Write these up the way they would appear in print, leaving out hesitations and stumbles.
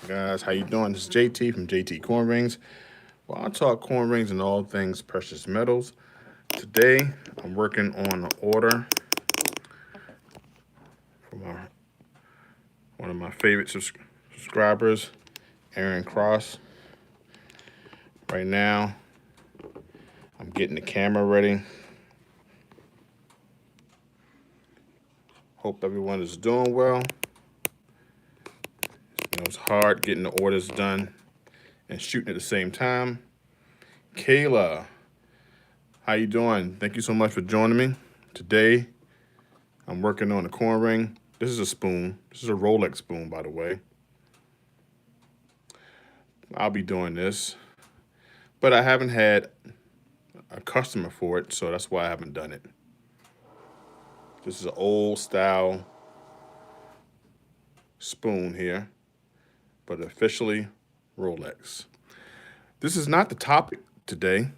Guys, how you doing? This is JT from JT Corn Rings. Well, I talk corn rings and all things precious metals. Today, I'm working on an order for one of my favorite subscribers, Aaron Cross. Right now, I'm getting the camera ready. Hope everyone is doing well. It's hard getting the orders done and shooting at the same time. Kayla, how you doing? Thank you so much for joining me. Today, I'm working on a corn ring. This is a spoon. This is a Rolex spoon, by the way. I'll be doing this, but I haven't had a customer for it, so that's why I haven't done it. This is an old style spoon here, but officially Rolex. This is not the topic today.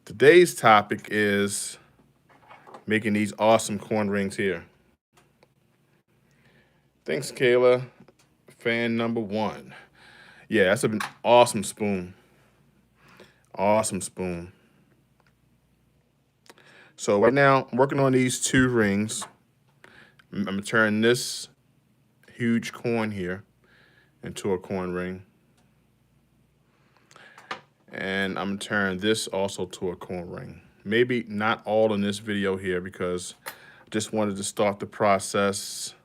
Today's topic is making these awesome corn rings here. Thanks, Kayla. Fan number one. Yeah, that's an awesome spoon. Awesome spoon. So right now, I'm working on these two rings. I'm gonna turn this huge coin here into a coin ring. And I'm gonna turn this also to a coin ring. Maybe not all in this video here because I just wanted to start the process.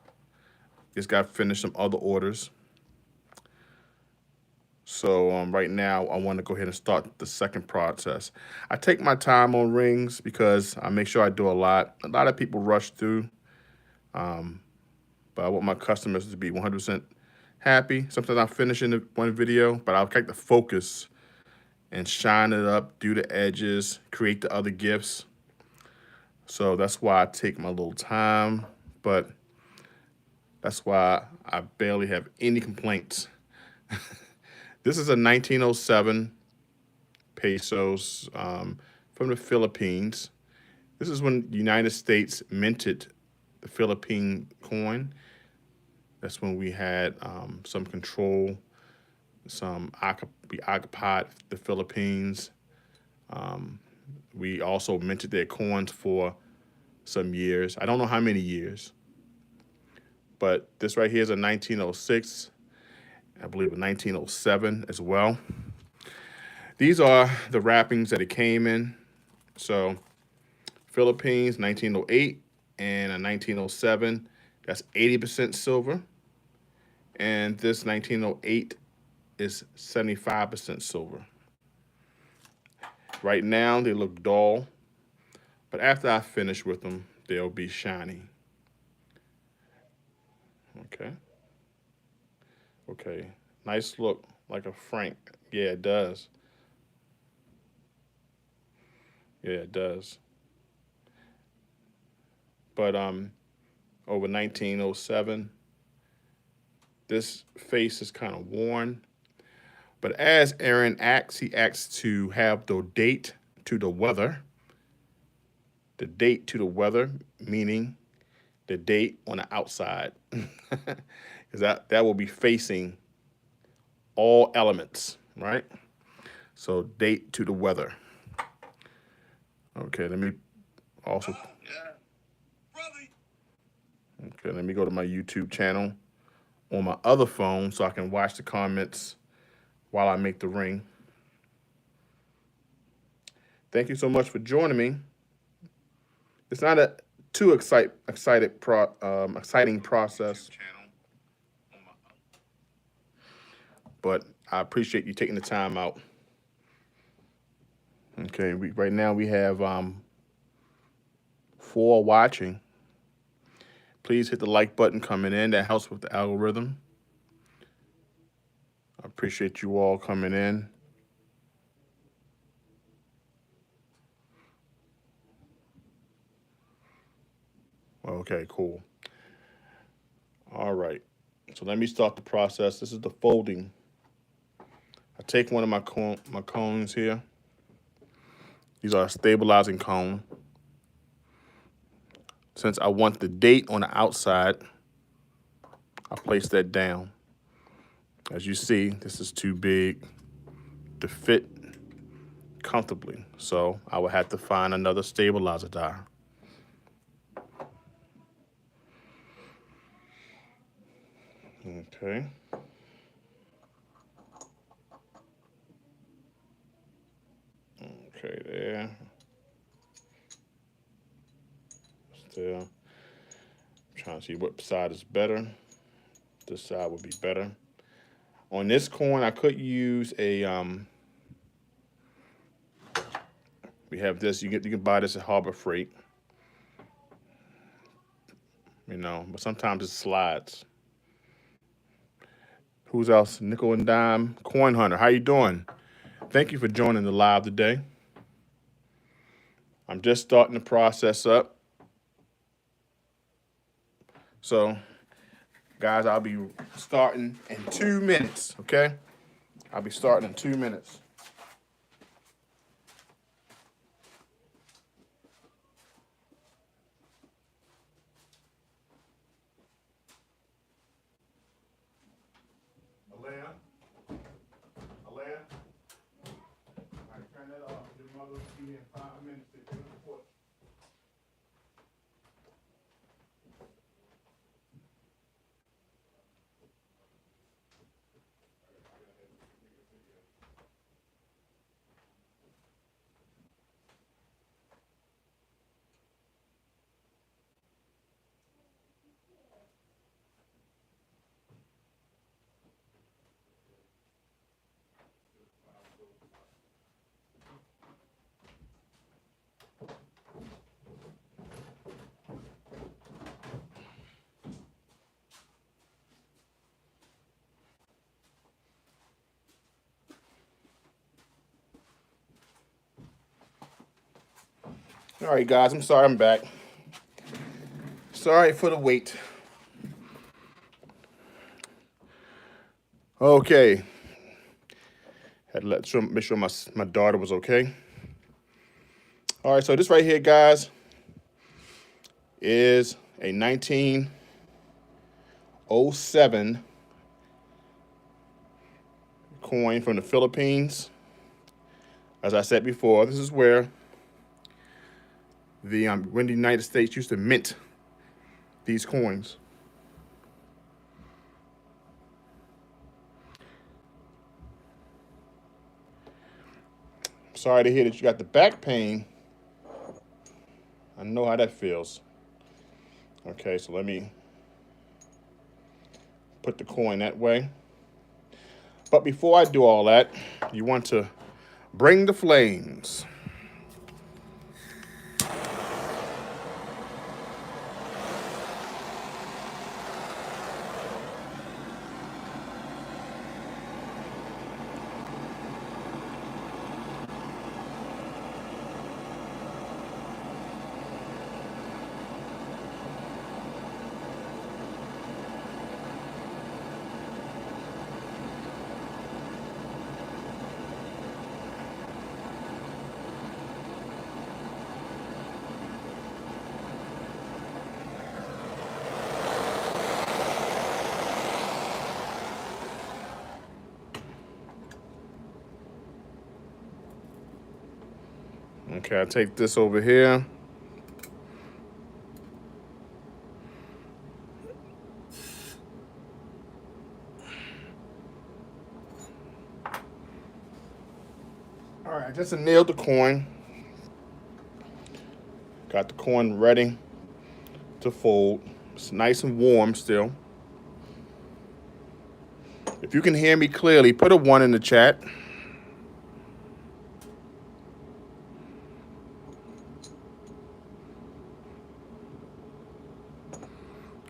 Just got to finish some other orders. So right now, I want to go ahead and start the second process. I take my time on rings because I make sure I do a lot. A lot of people rush through, but I want my customers to be 100% happy. Sometimes I finish in one video, but I'll take the focus and shine it up, do the edges, create the other gifts. So that's why I take my little time, but that's why I barely have any complaints. This is a 1907 pesos from the Philippines. This is when the United States minted the Philippine coin. That's when we had some control, we occupied the Philippines. We also minted their coins for some years. I don't know how many years, but this right here is a 1906. I believe a 1907 as well. These are the wrappings that it came in. So Philippines 1908 and a 1907. That's 80% silver. And this 1908 is 75% silver. Right now they look dull, but after I finish with them, they'll be shiny. Okay. Okay. Nice look, like a franc. Yeah, it does. Yeah, it does. But over 1907, this face is kind of worn. But as Aaron acts, he acts to have the date to the weather. The date to the weather, meaning the date on the outside. Because that will be facing all elements, right? So date to the weather. Okay, let me also. Okay, let me go to my YouTube channel on my other phone so I can watch the comments while I make the ring. Thank you so much for joining me. It's not a too exciting process, but I appreciate you taking the time out. Okay, right now we have 4 watching. Please hit the like button coming in. That helps with the algorithm. I appreciate you all coming in. Okay, cool. All right. So let me start the process. This is the folding. I take one of my cones here. These are a stabilizing cone. Since I want the date on the outside, I place that down. As you see, this is too big to fit comfortably, so I would have to find another stabilizer die. Okay. Okay, there. Still trying to see what side is better. This side would be better. On this coin, I could use a we have this. You can buy this at Harbor Freight. You know, but sometimes it slides. Who's else? Nickel and Dime Coin Hunter. How you doing? Thank you for joining the live today. I'm just starting the process up. So, guys, I'll be starting in 2 minutes, okay? I'll be starting in 2 minutes. Alea? Alea? All right, turn that off. Your mother will see me in 5 minutes to do the porch. All right, guys, I'm sorry I'm back. Sorry for the wait. Okay. Had to make sure my daughter was okay. All right, so this right here, guys, is a 1907 coin from the Philippines. As I said before, this is where when the United States used to mint these coins. Sorry to hear that you got the back pain. I know how that feels. Okay, so let me put the coin that way. But before I do all that, you want to bring the flames. Okay, I'll take this over here. All right, just nailed the coin. Got the coin ready to fold. It's nice and warm still. If you can hear me clearly, put a 1 in the chat.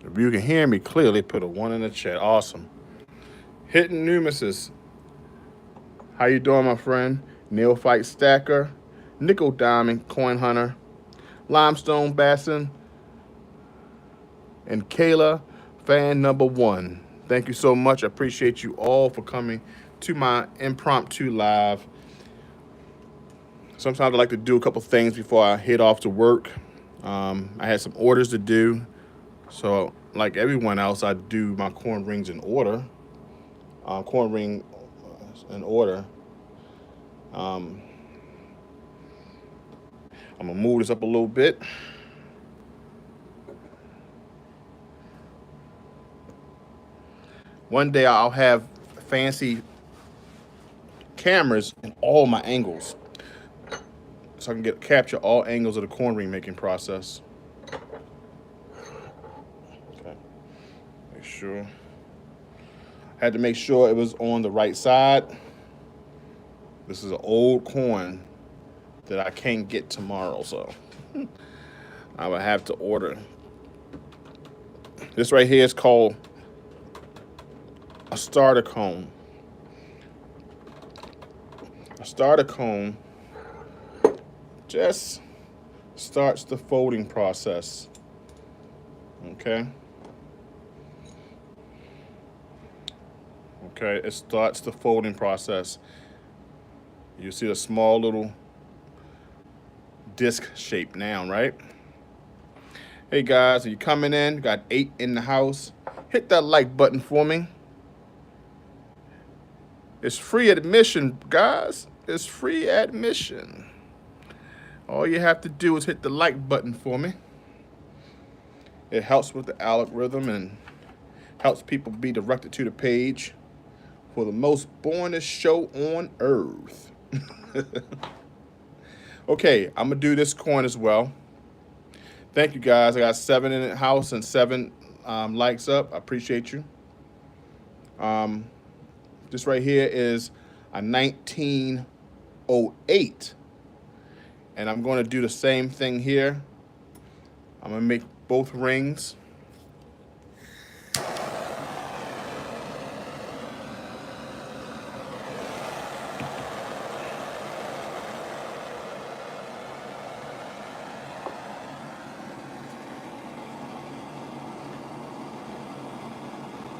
If you can hear me clearly, put a 1 in the chat. Awesome. Hitting Numesis. How you doing, my friend? Neophyte Stacker, Nickel Diamond Coin Hunter, Limestone Basin, and Kayla, fan number 1. Thank you so much. I appreciate you all for coming to my impromptu live. Sometimes I like to do a couple things before I head off to work. I had some orders to do. So, like everyone else, I do my corn rings in order. Corn ring in order. Um, I'm gonna move this up a little bit. One day I'll have fancy cameras in all my angles, so I can get capture all angles of the corn ring making process. Okay, make sure. Had to make sure it was on the right side. This is an old corn that I can't get tomorrow, so I would have to order. This right here is called a starter cone. A starter cone just starts the folding process. Okay. Okay, it starts the folding process. You see the small little disc shape now, right? Hey guys, are you coming in? Got 8 in the house. Hit that like button for me. It's free admission, guys. It's free admission. All you have to do is hit the like button for me. It helps with the algorithm and helps people be directed to the page for the most boringest show on earth. Okay, I'm gonna do this coin as well. Thank you guys. I got 7 in the house and 7 likes up. I appreciate you. Um, this right here is a 1908, and I'm going to do the same thing here. I'm gonna make both rings.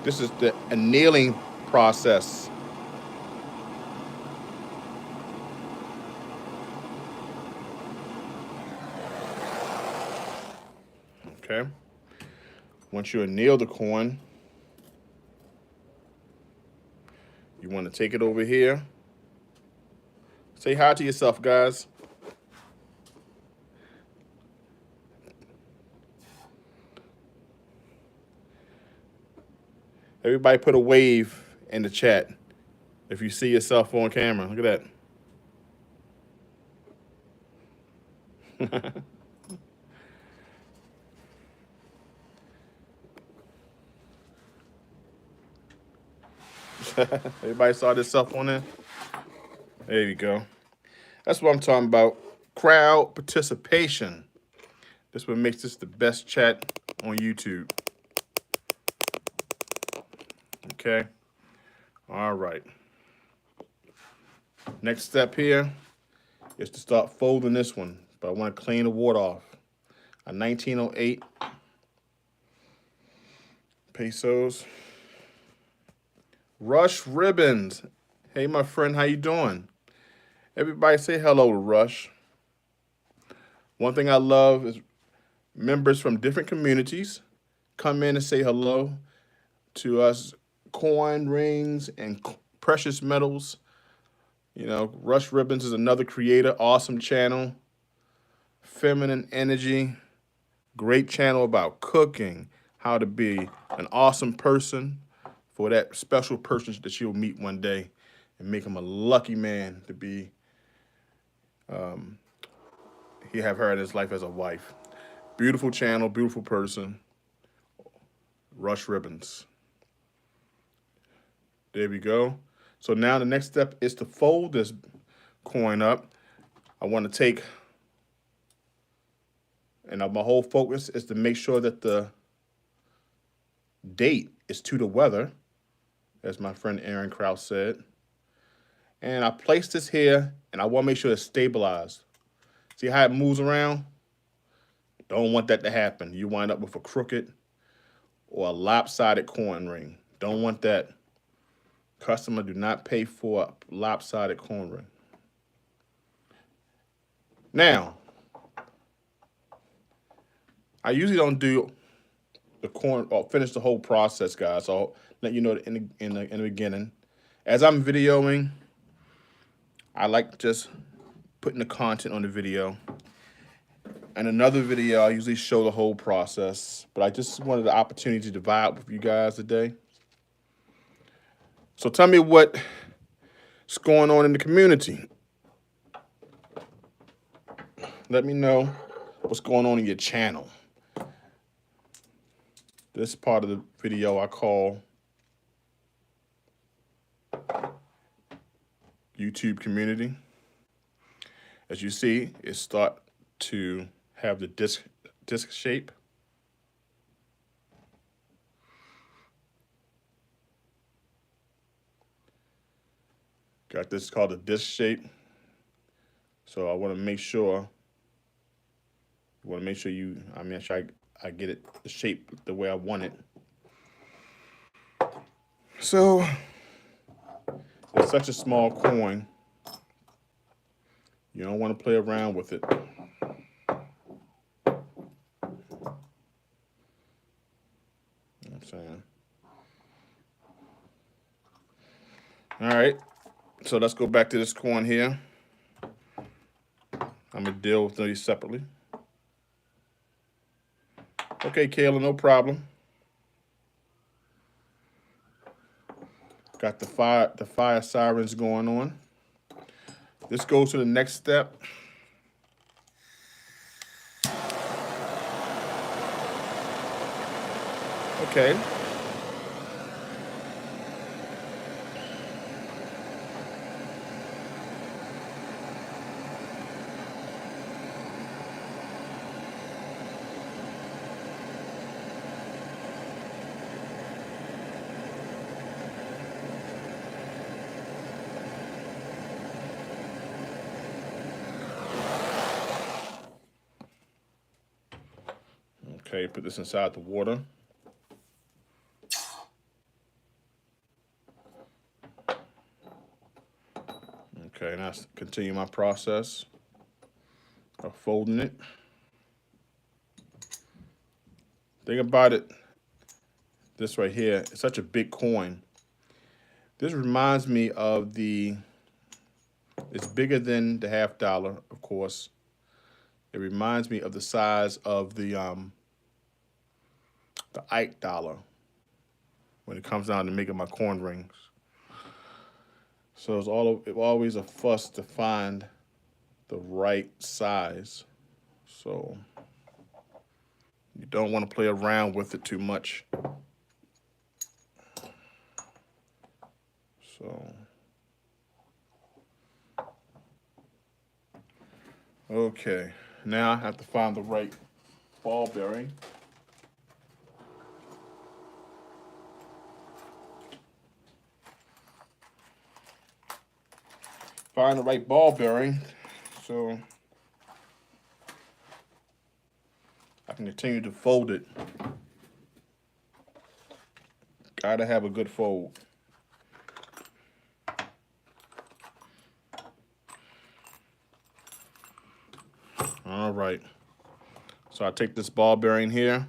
This is the annealing process. Okay. Once you anneal the coin, you want to take it over here. Say hi to yourself, guys. Everybody put a wave in the chat if you see yourself on camera. Look at that. Everybody saw this stuff on there? There you go. That's what I'm talking about. Crowd participation. That's what makes this the best chat on YouTube. Okay. All right. Next step here is to start folding this one, but I want to clean the water off. A 1908 pesos. Rush Ribbons. Hey, my friend, how you doing? Everybody say hello to Rush. One thing I love is members from different communities come in and say hello to us coin rings and precious metals. You know, Rush Ribbons is another creator, awesome channel, feminine energy, great channel about cooking, how to be an awesome person for that special person that you'll meet one day and make him a lucky man to be, he have her in his life as a wife. Beautiful channel, beautiful person. Rush Ribbons. There we go. So now the next step is to fold this coin up. I want to take, and my whole focus is to make sure that the date is to the weather, as my friend Aaron Krause said. And I place this here, and I want to make sure it's stabilized. See how it moves around? Don't want that to happen. You wind up with a crooked or a lopsided coin ring. Don't want that. Customer do not pay for a lopsided coin ring. Now, I usually don't do the corn or finish the whole process, guys. So I'll let you know in the beginning. As I'm videoing, I like just putting the content on the video. In another video, I usually show the whole process, but I just wanted the opportunity to divide with you guys today. So tell me what's going on in the community. Let me know what's going on in your channel. This part of the video I call YouTube community. As you see, it start to have the disc shape. Got this called a disc shape. So I want to make sure. I make sure I get it the shape the way I want it. So it's such a small coin. You don't want to play around with it. I'm saying. All right. So let's go back to this coin here. I'm gonna deal with these separately. Okay, Kayla, no problem. Got the fire sirens going on. This goes to the next step. Okay. Okay, put this inside the water. Okay, now continue my process of folding it. Think about it, this right here, it's such a big coin. This reminds me of it's bigger than the $50, of course. It reminds me of the size of the Ike dollar when it comes down to making my coin rings. So it's always a fuss to find the right size. So you don't want to play around with it too much. So, okay, now I have to find the right ball bearing. Find the right ball bearing so I can continue to fold it. Gotta have a good fold. All right. So I take this ball bearing here.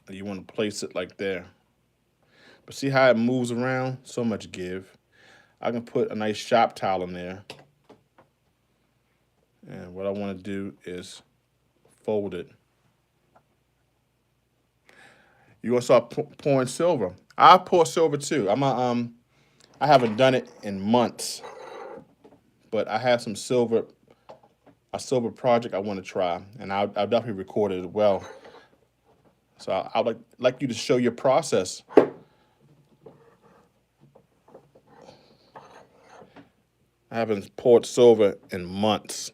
And you want to place it like there. But see how it moves around? So much give. I can put a nice shop towel in there. And what I want to do is fold it. You want to start pouring silver. I pour silver too. I haven't done it in months, but I have a silver project I want to try, and I'll definitely record it as well. So I'd like you to show your process. I haven't poured silver in months.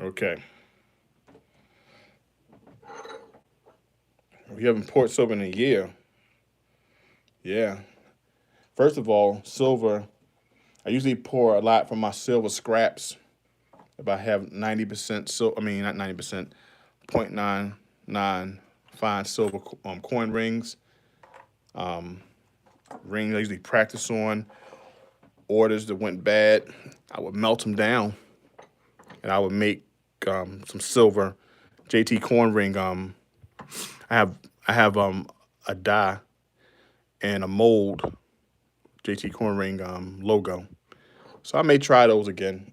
Okay. We haven't poured silver in a year. Yeah. First of all, silver, I usually pour a lot from my silver scraps. If I have 90% not 90%, 0.99 find silver coin rings. Rings I usually practice on. Orders that went bad, I would melt them down, and I would make some silver JT coin ring. I have I have a die and a mold JT coin ring logo. So I may try those again.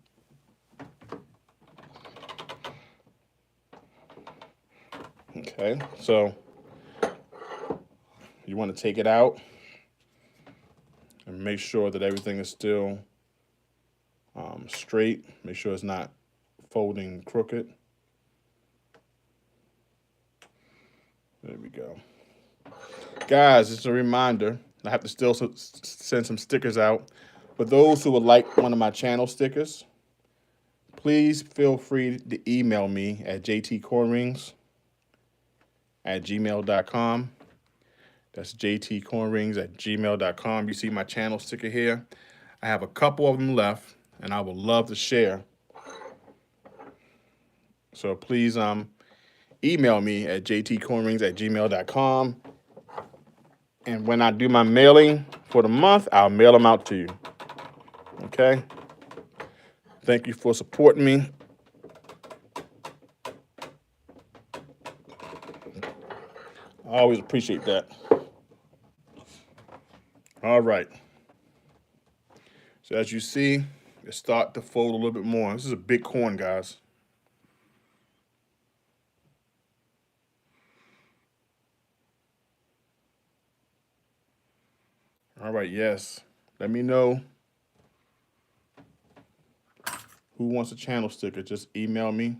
Okay, so you want to take it out and make sure that everything is still straight. Make sure it's not folding crooked. There we go. Guys, just a reminder, I have to still send some stickers out. For those who would like one of my channel stickers, please feel free to email me at jtcornrings@gmail.com. That's jtcornrings@gmail.com. You see my channel sticker here. I have a couple of them left, and I would love to share. So please email me at jtcornrings@gmail.com. And when I do my mailing for the month, I'll mail them out to you. Okay? Thank you for supporting me. I always appreciate that. All right. So as you see, it start to fold a little bit more. This is a big coin, guys. All right, yes. Let me know who wants a channel sticker. Just email me,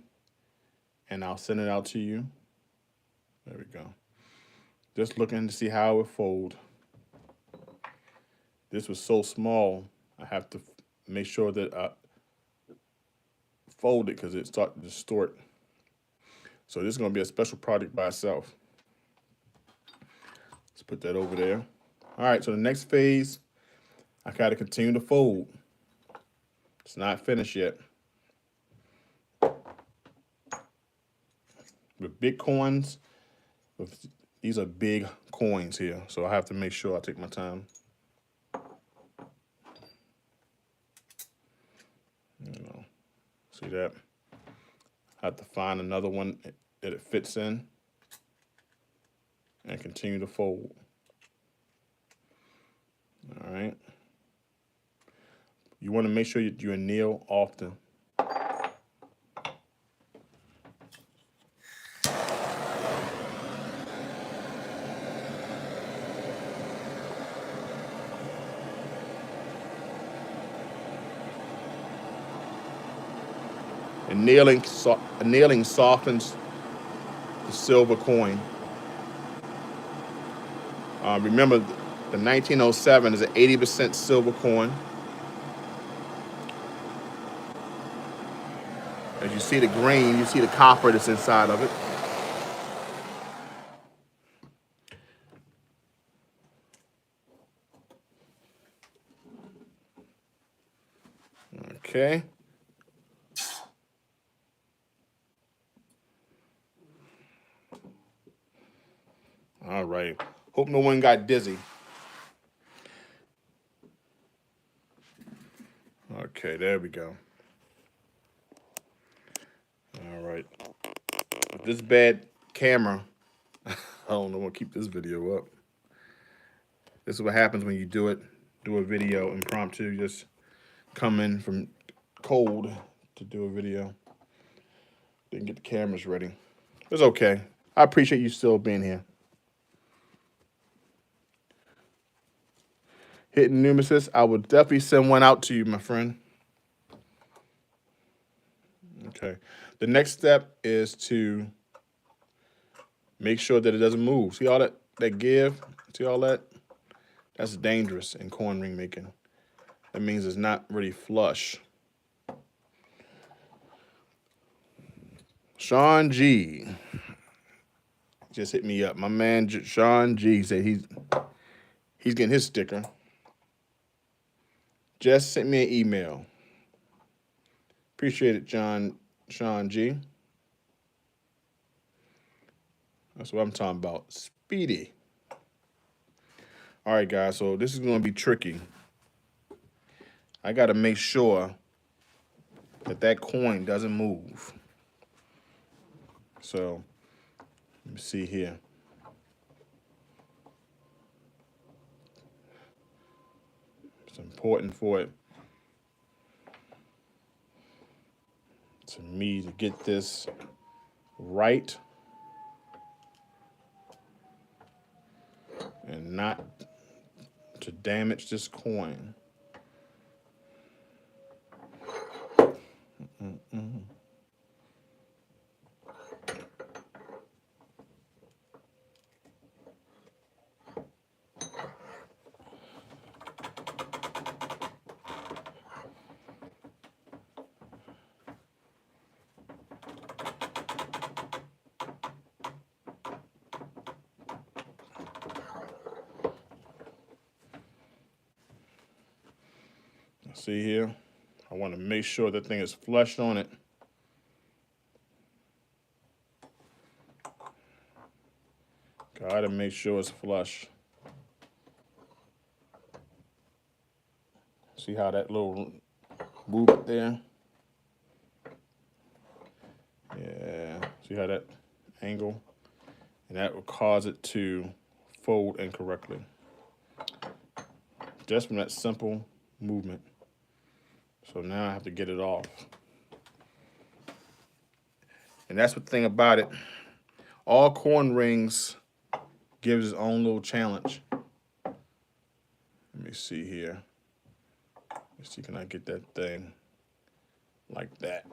and I'll send it out to you. There we go. Just looking to see how it would fold. This was so small, I have to make sure that I fold it because it started to distort. So this is going to be a special project by itself. Let's put that over there. All right, so the next phase, I got to continue to fold. It's not finished yet. With big coins, these are big coins here, so I have to make sure I take my time. See that? I have to find another one that it fits in and continue to fold. All right. You want to make sure you anneal often. Annealing softens the silver coin. Remember, the 1907 is an 80% silver coin. As you see the grain, you see the copper that's inside of it. Okay. All right. Hope no one got dizzy. Okay, there we go. All right. With this bad camera, I don't know what to keep this video up. This is what happens when you do a video impromptu. Just come in from cold to do a video. Didn't get the cameras ready. It's okay. I appreciate you still being here. Hitting Nemesis, I will definitely send one out to you, my friend. Okay. The next step is to make sure that it doesn't move. See all that give? See all that? That's dangerous in coin ring making. That means it's not really flush. Sean G just hit me up. My man Sean G said he's getting his sticker. Just sent me an email. Appreciate it, Sean G. That's what I'm talking about. Speedy. All right, guys, so this is going to be tricky. I got to make sure that that coin doesn't move. So let me see here. It's important for it to me to get this right and not to damage this coin. See here? I want to make sure that thing is flush on it. Gotta make sure it's flush. See how that little movement there? Yeah, see how that angle? And that will cause it to fold incorrectly. Just from that simple movement. So now I have to get it off. And that's the thing about it. All coin rings gives its own little challenge. Let me see here. Let's see, can I get that thing like that?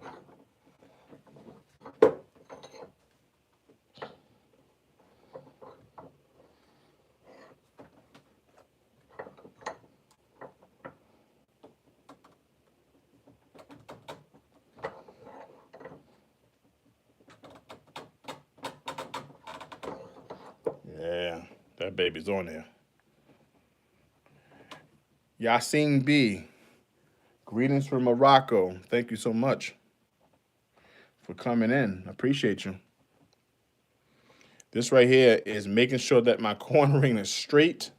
Yeah, that baby's on there. Yassine B, greetings from Morocco. Thank you so much for coming in. I appreciate you. This right here is making sure that my coin ring is straight.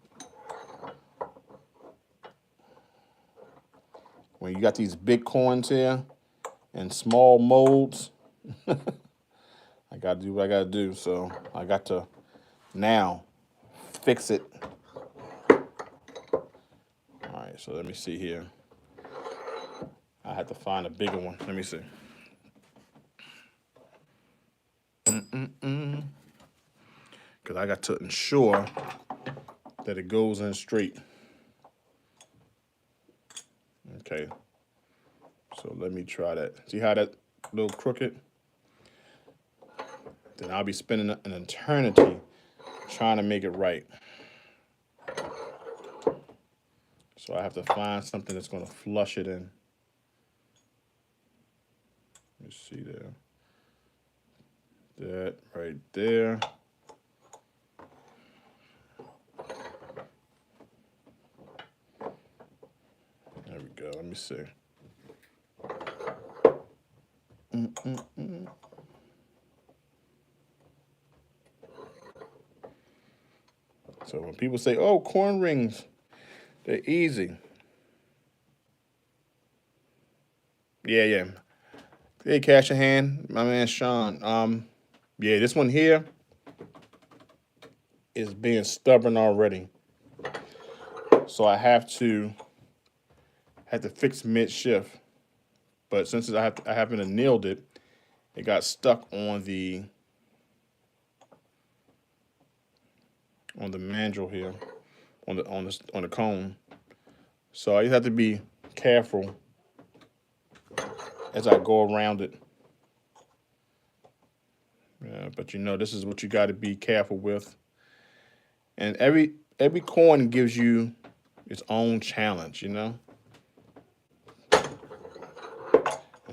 When you got these big coins here and small molds, I got to do what I got to do. So I got to now fix it. All right, so let me see here. I have to find a bigger one. Let me see. Because I got to ensure that it goes in straight. Okay. So let me try that. See how that little crooked? Then I'll be spending an eternity trying to make it right. So I have to find something that's going to flush it in. Let me see there. That right there. There we go. Let me see. So when people say, oh, coin rings, they're easy. Yeah. Hey, Cash in Hand, my man Sean. Yeah, this one here is being stubborn already. So I have to fix mid-shift. But since I haven't nailed it, it got stuck on the mandrel here, on the cone. So I just have to be careful as I go around it. Yeah, but you know, this is what you got to be careful with. And every coin gives you its own challenge, you know.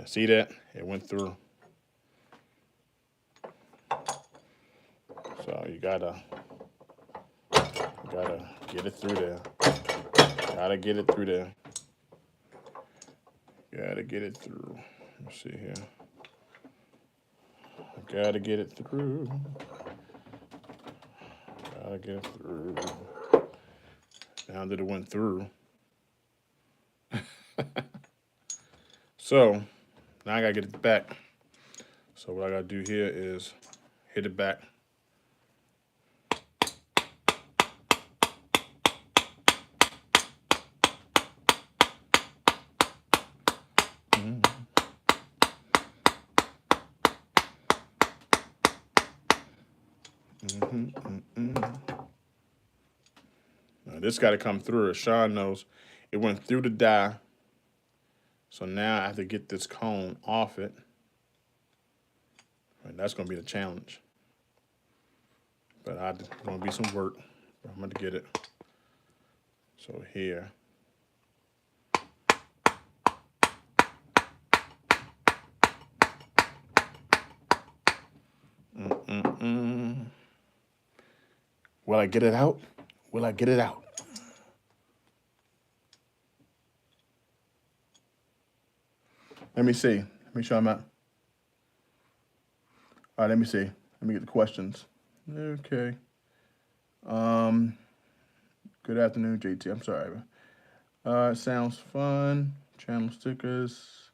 See that? It went through. So you gotta get it through there. Gotta get it through there. Gotta get it through. Let's see here. Gotta get it through. Gotta get through. Now that it went through. So now I gotta get it back. So what I gotta do here is hit it back. Now this got to come through. As Sean knows, it went through the die. So now I have to get this cone off it. And that's going to be the challenge. But it's going to be some work. But I'm going to get it. So here. Will I get it out? Will I get it out? Let me see. Make sure I'm out. All right, let me see. Let me get the questions. Okay. Good afternoon, JT. I'm sorry. Sounds fun. Channel stickers.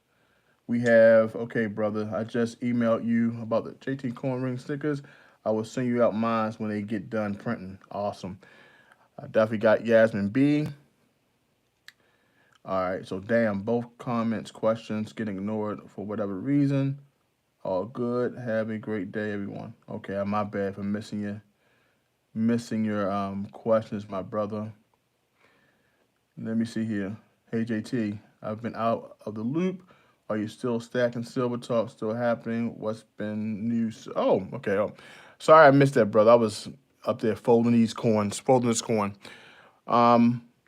We have, okay, brother, I just emailed you about the JT Corn Ring stickers. I will send you out mine when they get done printing. Awesome. I definitely got Yasmin B. All right, so damn, both comments, questions getting ignored for whatever reason. All good. Have a great day, everyone. Okay, my bad for missing your questions, my brother. Let me see here. Hey, JT, I've been out of the loop. Are you still stacking Silver Talk? Still happening? What's been news? Oh, okay. Oh, sorry I missed that, brother. I was up there folding this corn.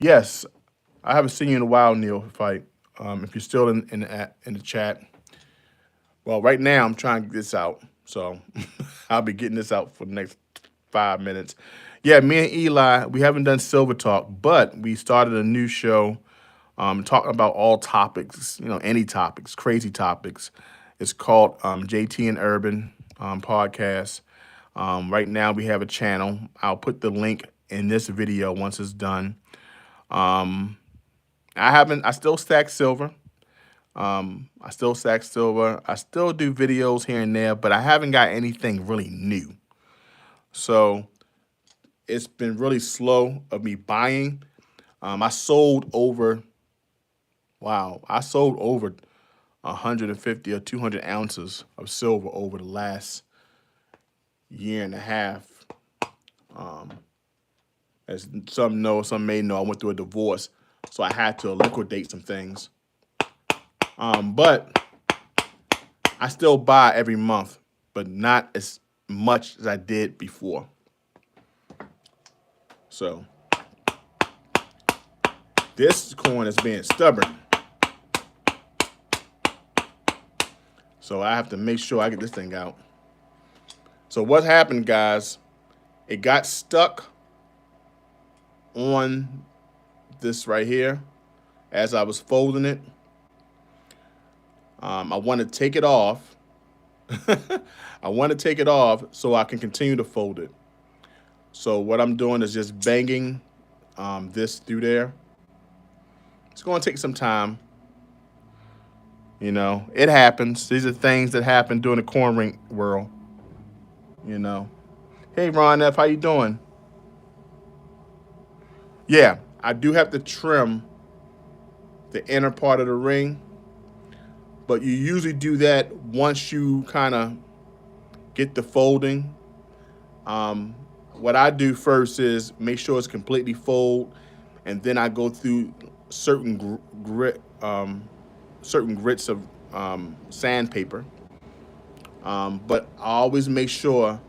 Yes, I haven't seen you in a while, Neil. If you're still in the chat. Well, right now I'm trying to get this out, so I'll be getting this out for the next 5 minutes. Yeah, me and Eli, we haven't done Silver Talk, but we started a new show talking about all topics, any topics, crazy topics. It's called JT and Urban Podcast. Right now we have a channel. I'll put the link in this video once it's done. I still stack silver. I still do videos here and there, but I haven't got anything really new. So it's been really slow of me buying. I sold over 150 or 200 ounces of silver over the last year and a half. As some know, some may know, I went through a divorce, so I had to liquidate some things. But I still buy every month, but not as much as I did before. So this corn is being stubborn. So I have to make sure I get this thing out. So what happened, guys, it got stuck on this right here as I was folding it. I want to take it off. I want to take it off so I can continue to fold it. So what I'm doing is just banging this through there. It's going to take some time. It happens. These are things that happen during the corn ring world. Hey, Ron F., how you doing? Yeah, I do have to trim the inner part of the ring, but you usually do that once you kind of get the folding. What I do first is make sure it's completely fold, and then I go through certain grits of sandpaper. But I always make sure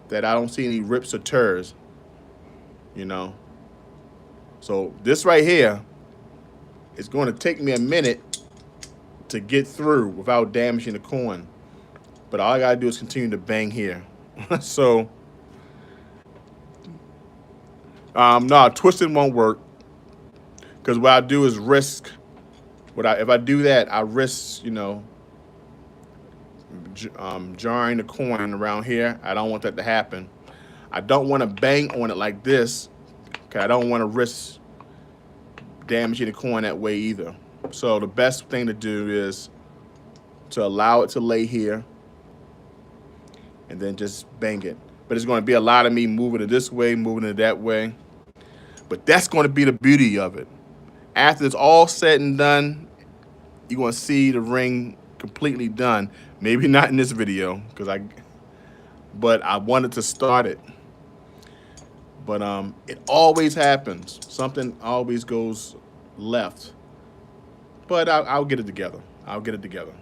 that I don't see any rips or tears. So this right here is going to take me a minute to get through without damaging the corn. But all I gotta do is continue to bang here. So, no, twisting won't work. Because what I do is risk, if I do that, I risk, jarring the corn around here. I don't want that to happen. I don't want to bang on it like this, because I don't want to risk damaging the corn that way either. So the best thing to do is to allow it to lay here and then just bang it. But it's going to be a lot of me moving it this way, moving it that way. But that's going to be the beauty of it. After it's all said and done, you're going to see the ring completely done. Maybe not in this video, but I wanted to start it. But it always happens. Something always goes left. But I'll get it together. I'll get it together.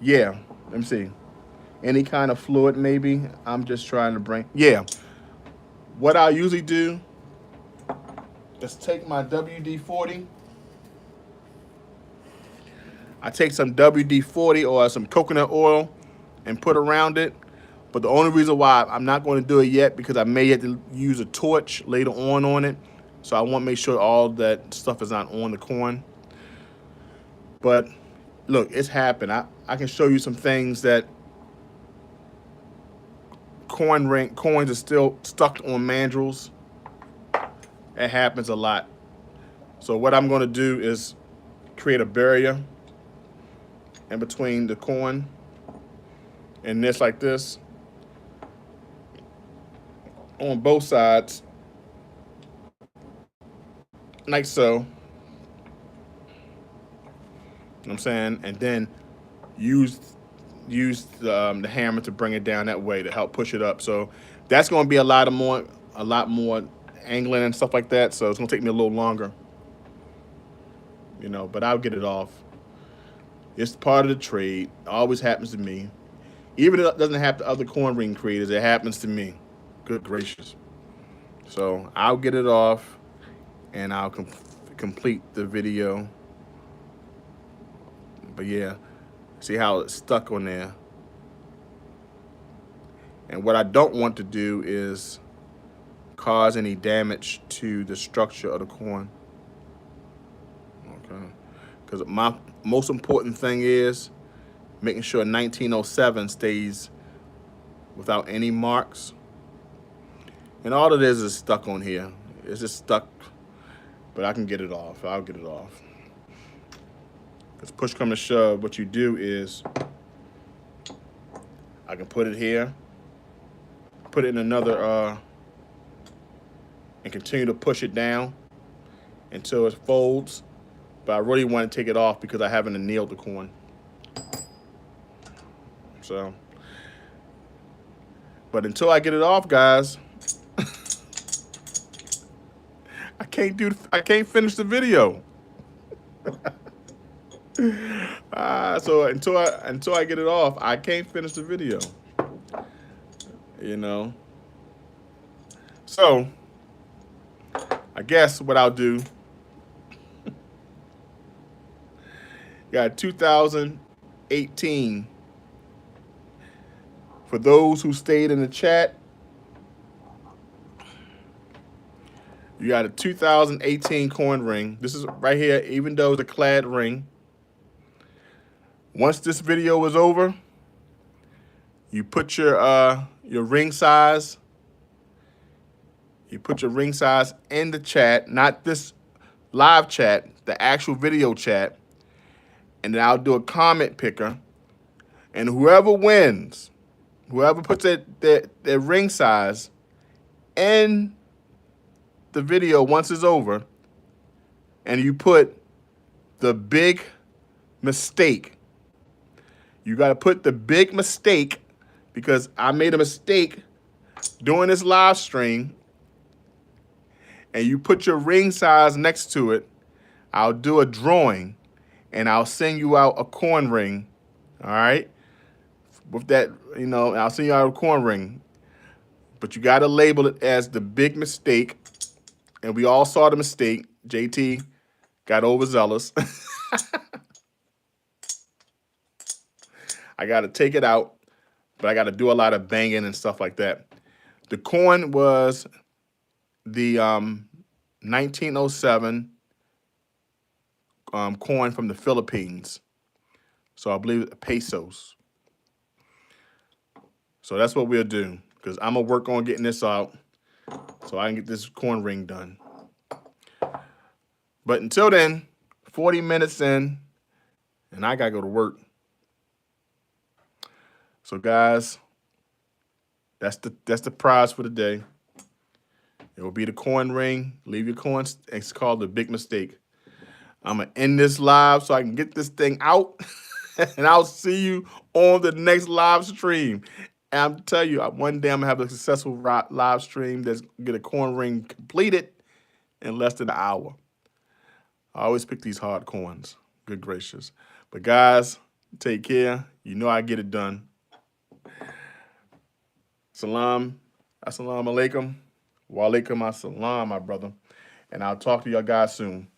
Yeah, let me see. Any kind of fluid, maybe. I'm just trying to bring. Yeah. What I usually do is take my WD-40. I take some WD-40 or some coconut oil and put around it. But the only reason why I'm not going to do it yet, because I may have to use a torch later on it. So I want to make sure all that stuff is not on the corn. But look, it's happened. I can show you some things that coins are still stuck on mandrels. It happens a lot. So what I'm going to do is create a barrier in between the corn and this, like this, on both sides, like so. You know what I'm saying? And then use the hammer to bring it down that way to help push it up. So that's going to be a lot more angling and stuff like that. So it's going to take me a little longer, you know, but I'll get it off. It's part of the trade. It always happens to me. Even if it doesn't happen to other corn ring creators, it happens to me. Good gracious. So I'll get it off and I'll complete the video. But yeah, see how it's stuck on there. And what I don't want to do is cause any damage to the structure of the corn. Okay. Because my most important thing is making sure 1907 stays without any marks. And all it is stuck on here. It's just stuck, but I can get it off. I'll get it off. Because push come to shove, what you do is I can put it here, put it in another, and continue to push it down until it folds. But I really want to take it off because I haven't annealed the corn. So, but until I get it off, guys, I can't finish the video. So until I get it off, I can't finish the video. You know. So I guess what I'll do. Got 2018. For those who stayed in the chat, you got a 2018 corn ring. This is right here, even though it's a clad ring. Once this video is over, you put your ring size. You put your ring size in the chat, not this live chat, the actual video chat. And then I'll do a comment picker. And whoever wins, whoever puts their ring size in the video once it's over, and you put the big mistake. You got to put the big mistake, because I made a mistake doing this live stream, and you put your ring size next to it. I'll do a drawing, and I'll send you out a corn ring, all right? With that, you know, I'll send you out a corn ring. But you got to label it as the big mistake. And we all saw the mistake. JT got overzealous. I got to take it out, but I got to do a lot of banging and stuff like that. The corn was the 1907 corn from the Philippines. So I believe pesos. So that's what we'll do, because I'm going to work on getting this out so I can get this corn ring done. But until then, 40 minutes in, and I got to go to work. So guys, that's the prize for the day. It will be the corn ring. Leave your corns. It's called the big mistake. I'm going to end this live so I can get this thing out. And I'll see you on the next live stream. And I'm telling you, one day I'm going to have a successful live stream that's get a corn ring completed in less than an hour. I always pick these hard corns. Good gracious. But guys, take care. You know I get it done. Assalamu alaikum. Wa alaikum assalam, my brother. And I'll talk to y'all guys soon.